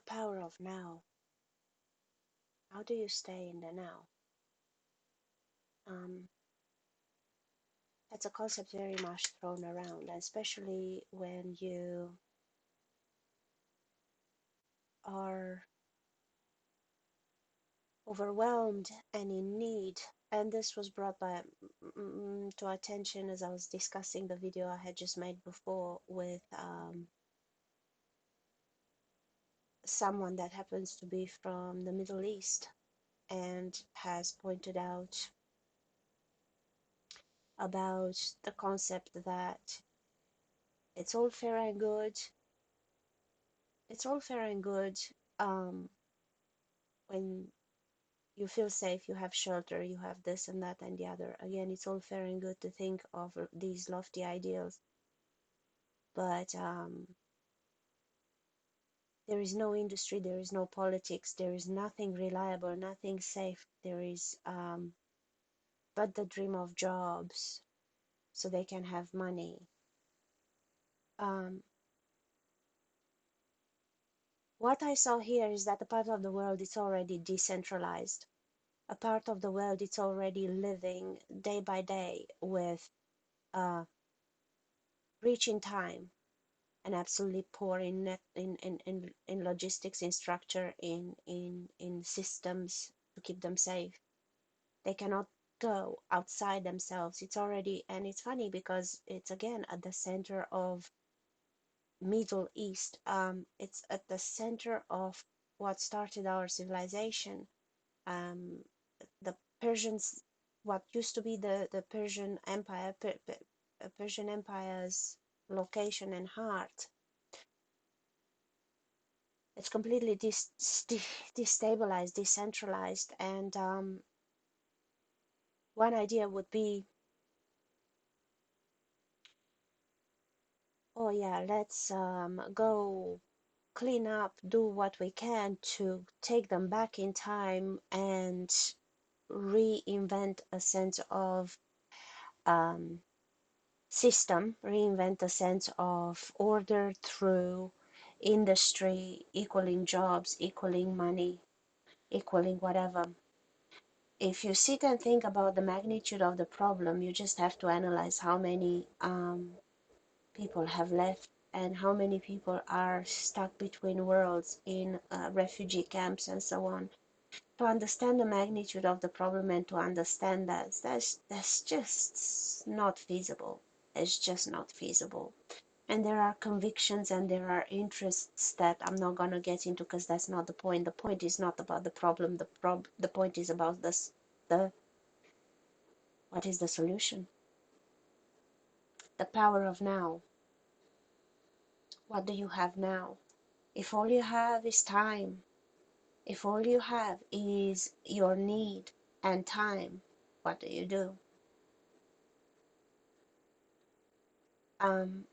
power of now. How do you stay in the now? Um, that's a concept very much thrown around, especially when you are overwhelmed and in need. And this was brought by to attention as I was discussing the video I had just made before with someone that happens to be from the Middle East and has pointed out about the concept that it's all fair and good. It's all fair and good um, when you feel safe, you have shelter, you have this and that and the other. Again, it's all fair and good to think of these lofty ideals, but there is no industry, there is no politics, there is nothing reliable, nothing safe. There is but the dream of jobs so they can have money. Um, what I saw here is that a part of the world is already decentralized. A part of the world it's already living day by day with rich in time and absolutely poor in net in logistics, in structure, in systems to keep them safe. They cannot go outside themselves. It's already, and it's funny because it's again at the center of Middle East. It's at the center of what started our civilization. Um, the Persians, what used to be the Persian Empire, Persian Empire's location and heart, it's completely destabilized, decentralized. And one idea would be, oh yeah, let's go clean up, do what we can to take them back in time and reinvent a sense of um, system, reinvent a sense of order through industry, equaling jobs, equaling money, equaling whatever. If you sit and think about the magnitude of the problem, you just have to analyze how many people have left and how many people are stuck between worlds in refugee camps and so on. To understand the magnitude of the problem and to understand that's just not feasible. It's just not feasible. And there are convictions and there are interests that I'm not going to get into because that's not the point. The point is not about the problem. The point is about this, the what is the solution? The power of now. What do you have now? If all you have is time, if all you have is your need and time, what do? Um,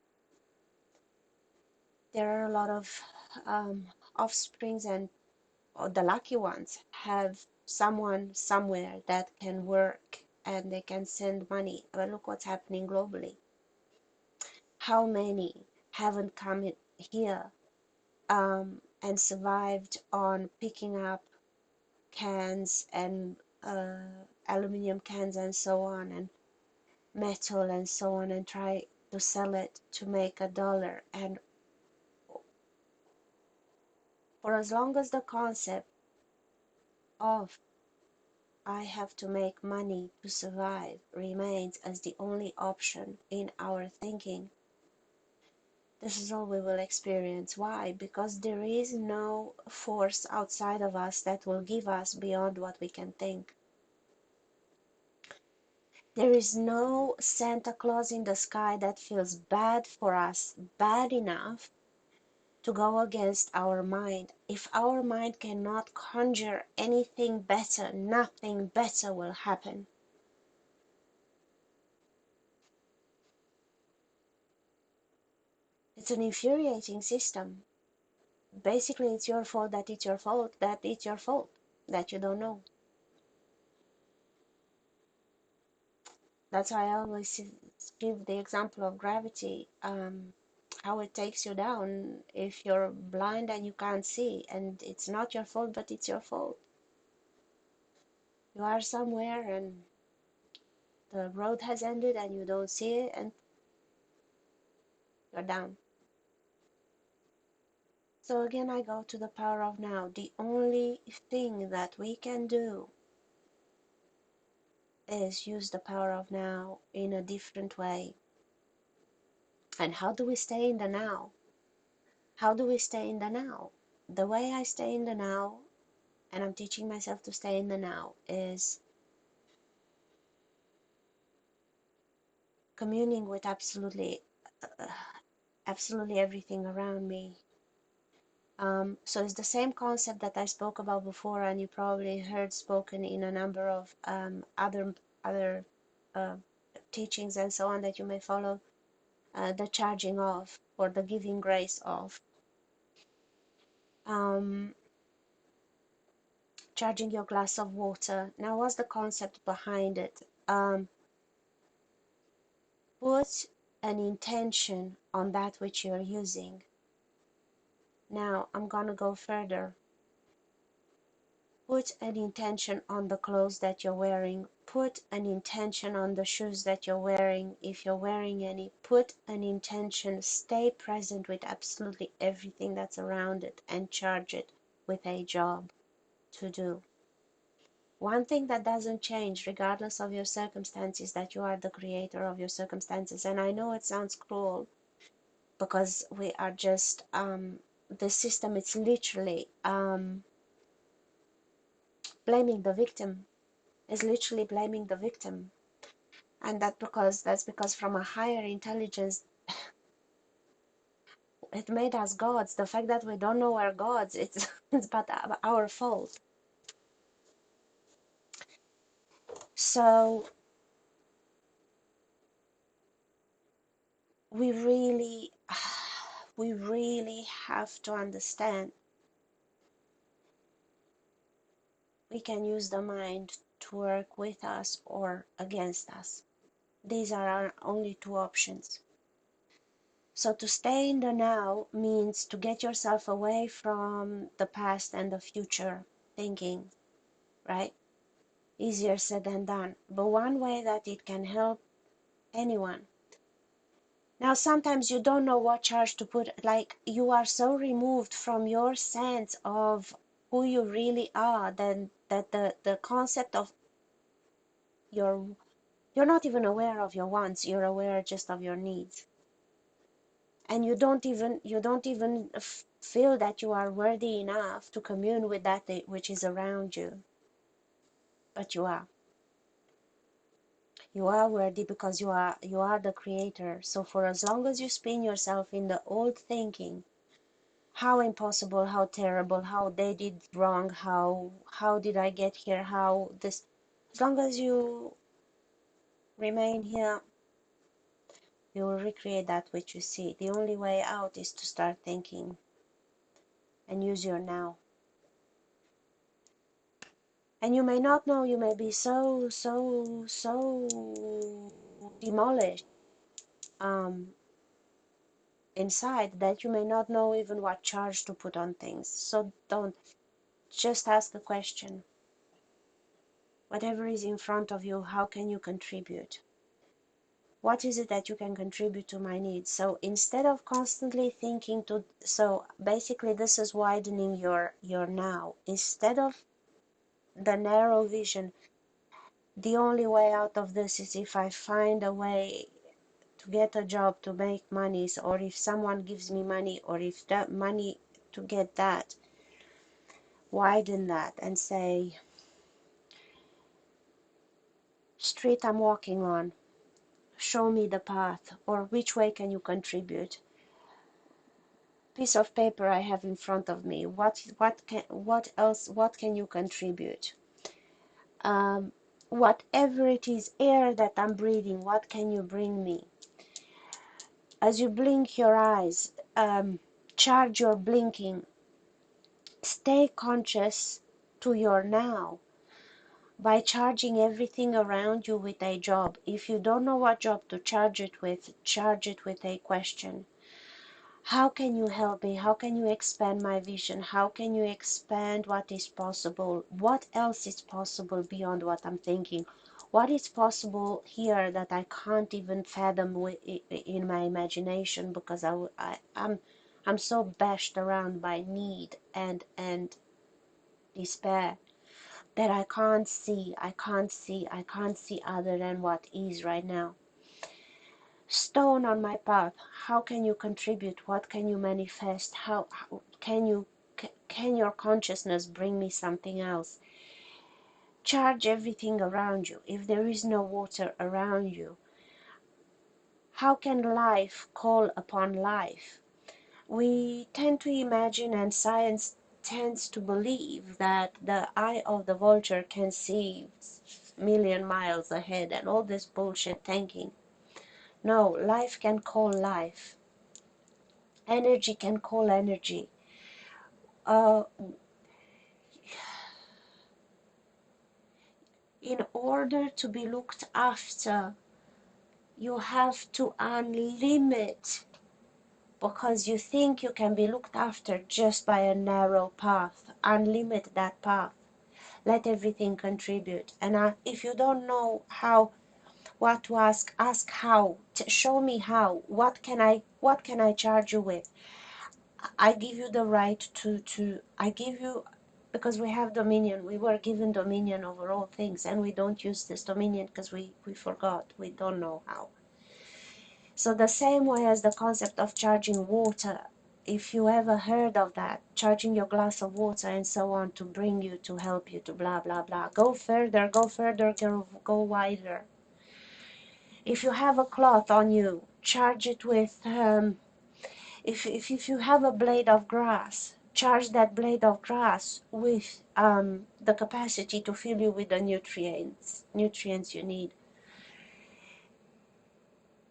there are a lot of offsprings, and the lucky ones have someone somewhere that can work and they can send money. But look what's happening globally. How many haven't come here and survived on picking up cans and aluminum cans and so on, and metal and so on, and try to sell it to make $1. And for as long as the concept of I have to make money to survive remains as the only option in our thinking, this is all we will experience. Why? Because there is no force outside of us that will give us beyond what we can think. There is no Santa Claus in the sky that feels bad for us, bad enough to go against our mind. If our mind cannot conjure anything better, nothing better will happen. It's an infuriating system. Basically, it's your fault that it's your fault that it's your fault that you don't know. That's why I always give the example of gravity. how it takes you down if you're blind and you can't see, and it's not your fault, but it's your fault. You are somewhere and the road has ended and you don't see it and you're down. So again, I go to the power of now. The only thing that we can do is use the power of now in a different way. And how do we stay in the now? How do we stay in the now? The way I stay in the now, and I'm teaching myself to stay in the now, is communing with uh, absolutely everything around me. So it's the same concept that I spoke about before, and you probably heard spoken in a number of other uh, teachings and so on that you may follow. The charging off or the giving grace of, um, charging your glass of water. Now, what's the concept behind it? Put an intention on that which you're using. Now, I'm gonna go further. Put an intention on the clothes that you're wearing. Put an intention on the shoes that you're wearing, if you're wearing any. Put an intention. Stay present with absolutely everything that's around it and charge it with a job to do. One thing that doesn't change, regardless of your circumstances, that you are the creator of your circumstances. And I know it sounds cruel because we are just, the system, it's literally blaming the victim, is literally blaming the victim. And that's because from a higher intelligence, it made us gods. The fact that we don't know we're gods, it's, it's but our fault. So we really, we really have to understand we can use the mind to work with us or against us. These are our only two options. So to stay in the now means to get yourself away from the past and the future thinking, right? Easier said than done. But one way that it can help anyone. Now, sometimes you don't know what charge to put, like you are so removed from your sense of who you really are, then that the concept of your, you're not even aware of your wants, you're aware just of your needs. And you don't even feel that you are worthy enough to commune with that which is around you. But you are worthy because you are the creator. So for as long as you spin yourself in the old thinking, how impossible, how terrible, how they did wrong, how did I get here, how this, as long as you remain here, you will recreate that which you see. The only way out is to start thinking and use your now. And you may not know, you may be so demolished inside that you may not know even what charge to put on things. So don't, just ask the question. Whatever is in front of you, how can you contribute? What is it that you can contribute to my needs? So instead of constantly thinking to, so basically this is widening your now. Instead of the narrow vision, the only way out of this is if I find a way to get a job to make money, or if someone gives me money, or if that money to get that, widen that and say, street I'm walking on, show me the path, or which way can you contribute? Piece of paper I have in front of me, what can you contribute? Whatever it is, air that I'm breathing, what can you bring me? As you blink your eyes, charge your blinking, stay conscious to your now by charging everything around you with a job. If you don't know what job to charge it with a question. How can you help me? How can you expand my vision? How can you expand what is possible? What else is possible beyond what I'm thinking? What is possible here that I can't even fathom in my imagination, because I'm so bashed around by need and despair that I can't see other than what is right now. Stone on my path, how can you contribute? What can you manifest? How can your consciousness bring me something else? Charge everything around you. If there is no water around you, how can life call upon life? We tend to imagine, and science tends to believe, that the eye of the vulture can see million miles ahead and all this bullshit thinking. No, life can call life. Energy can call energy. Uh, in order to be looked after, you have to unlimit, because you think you can be looked after just by a narrow path. Unlimit that path. Let everything contribute. And if you don't know how, what to ask how. Show me how. What can I charge you with? I give you the right to I give you, because we have dominion. We were given dominion over all things, and we don't use this dominion because we forgot. We don't know how. So the same way as the concept of charging water, if you ever heard of that, charging your glass of water and so on, to bring you, to help you, to blah blah blah, go further, go wider. If you have a cloth on you, charge it with if you have a blade of grass, charge that blade of grass with the capacity to fill you with the nutrients you need.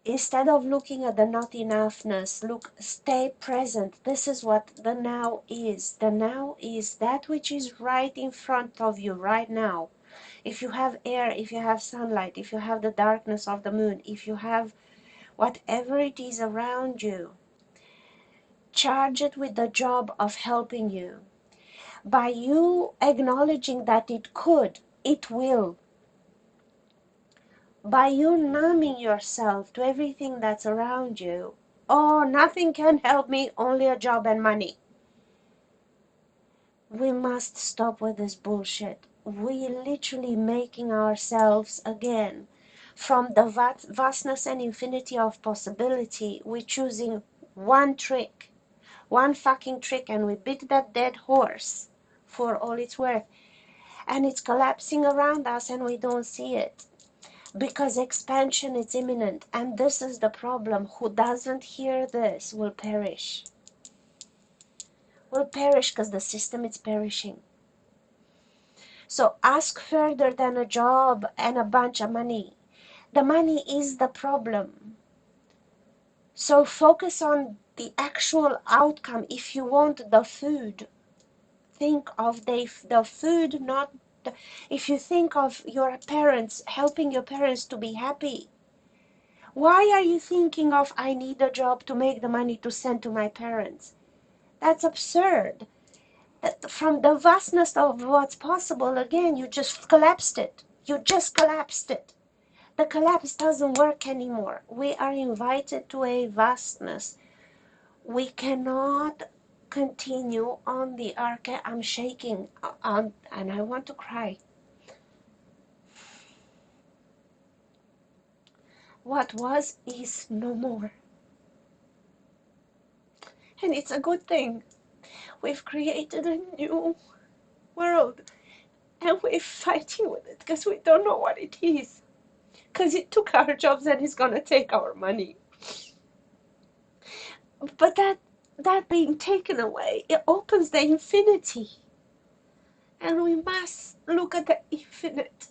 Instead of looking at the not enoughness, stay present. This is what the now is. The now is that which is right in front of you right now. If you have air, if you have sunlight, if you have the darkness of the moon, if you have whatever it is around you, charge it with the job of helping you. By you acknowledging that it could, it will. By you numbing yourself to everything that's around you, oh, nothing can help me, only a job and money. We must stop with this bullshit. We literally making ourselves, again, from the vastness and infinity of possibility, we're choosing one trick, one fucking trick, and we beat that dead horse for all it's worth. And it's collapsing around us and we don't see it. Because expansion is imminent, and this is the problem. Who doesn't hear this will perish. Will perish because the system is perishing. So ask further than a job and a bunch of money. The money is the problem. So focus on the actual outcome. If you want the food, think of the food, not the, if you think of your parents, helping your parents to be happy, why are you thinking of, I need a job to make the money to send to my parents? That's absurd. From the vastness of what's possible, again, you just collapsed it. You just collapsed it. The collapse doesn't work anymore. We are invited to a vastness. We cannot continue on the arc. I'm shaking and I want to cry. What was is no more. And it's a good thing. We've created a new world and we're fighting with it because we don't know what it is. Because it took our jobs and it's gonna take our money. But that being taken away, it opens the infinity. And we must look at the infinite